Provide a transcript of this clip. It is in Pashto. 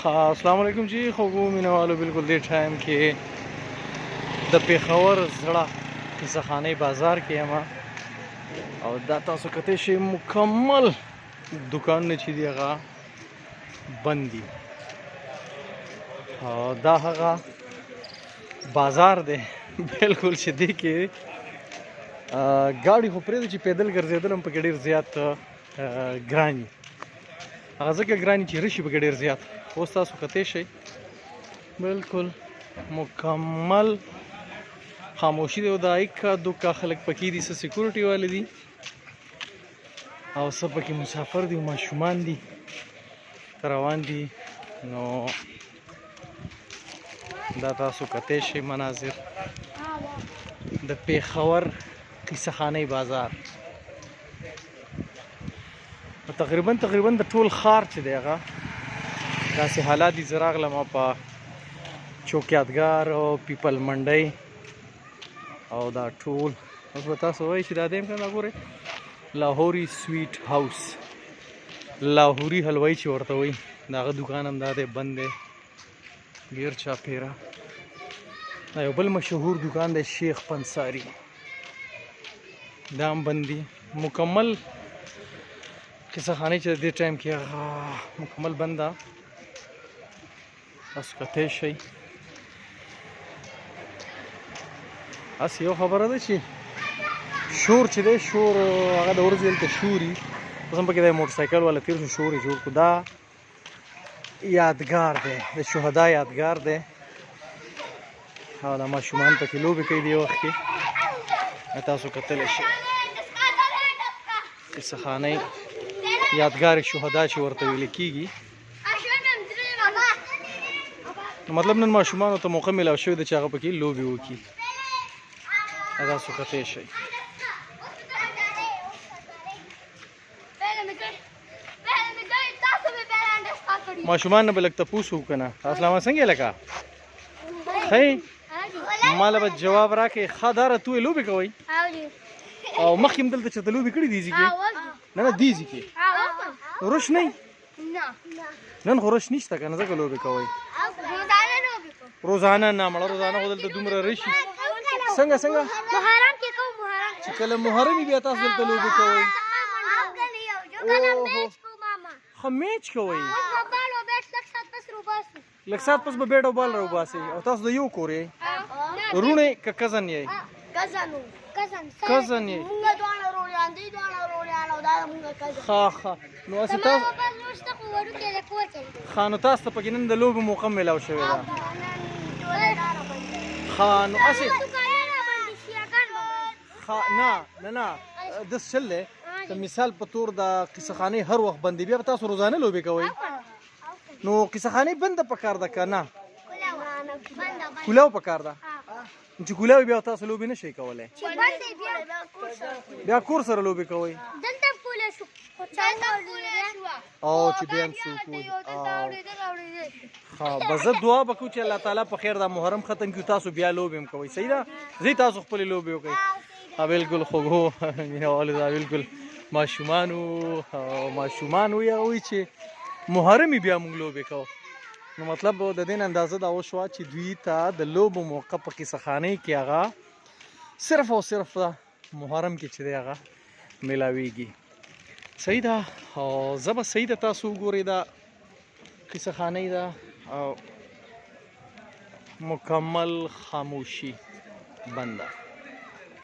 अस्सलाम वालेकुम जी خوږو مینوالو بالکل دې ټایم کې د پیښور زړه کیسهخانه بازار کې یم او دا تاسو کته شي مکمل دکانونه چې دی هغه بند دي او دا هغه بازار دی بالکل چې دی کې ګاډي خو پرې چې پیدل ګرځېدل هم پکې ډېر زیات ګران دي هغه ځکه ګران چې رشي پکې ډېر زیات اوس تاسو کته شي بالکل مکمل خاموشي دی او دا ایک دوکا خلک پکې دي سکیورټي والے دي او سب پکې مسافر دي ماشومان دي روان دي نو دا تاسو کته شي مناظر د پیښور کیسهخانه بازار تقریبا د ټول ښار چې دی هغه داسې حالات دي زه راغلم په چوکیاتګار او پیپل منډۍ او دا ټول اوس به تاسو وایئ چې دا دی هم که نه ګورئ لاهوري سویټ هاوس لاهوري حلوایي چې ورته وایي د هغه دوکان هم دا دی بند دی ډېر چاپېره دا یو بل مشهور دوکان دی شیخ پنساري دا هم بند دي مکمل کیسهخانې چې د دې ټایم کې هغه مکمل بند ده تاسو کتی شئ هسې یو خبره ده چې شور چې دی شور هغه د ورځې دلته شوري اوس هم پکې د موټرسایکل والا تېر شو شور یې جوړ کړو دا یادګار دی د شهدا یادګار دی او دا ماشومان پکې لوبې کوي دې وخت کې تاسو کتلی شئ کیسهخانۍ یادګار شهدا چې ورته ویل کېږي مطلب نن ماشومانو ته موقع میلاو شوې ده چې هغه پکې لوبې وکړي تاسو کتی شئ ماشومان نه به لږ تپوس وکړو که نه اسلامه څنګه یې لکه ښه ماله به جواب راکړې ښه داره تو یې لوبې کوئ او مخکې هم دلته چېرته لوبې کړي دي ځي کې نه نه دې ځي کې رش نه نن خو رش نشته که نه ځکه لوبې کوئ روزانه نه مړه روزانه خو دلته دومره رشي څنګه چې کله محرم وي بیا تاسو دلته لوبې کوئ ښه میچ کوئ لږ ساعت پس به بیټ او بال راوباسئ او تاسو د یو کور یې روڼې که کزن یې کزن یې ښه نو هسې تاسو ښه نو تاسو ته پکې نن د لوبې موقع میلاو شوې ده ښه نو هسې نه دس چل دی که مثال په طور د کیسهخانې هر وخت بندې بیا به تاسو روزانه لوبې کوئ نو کیسهخانې بنده پکار ده که نه کولاو پکار ده چې کولاو بیا تاسو لوبې نه شئ کولی بیا کور سره لوبې کوئ او چې بیا هم څوک بس زه دعا به کوم چې الله تعالی په خیر دا محرم ختم کړي تاسو بیا لوبې هم کوئ صحیح ده ځئ تاسو خپلې لوبې وکړئ بالکل خوږو مینهوالو دا بالکل ماشومان وي هغوی چې محرم یې بیا موږ لوبې کوو نو مطلب د دې نه اندازه دا وشوه چې دوی ته د لوبو موقع په کیسهخانۍ کې هغه صرف او صرف محرم کې چې دی هغه میلاویږي صحیح ده او زه به صحیح ده تاسو وګورئ دا کیسهخانۍ ده او مکمل خاموشي بنده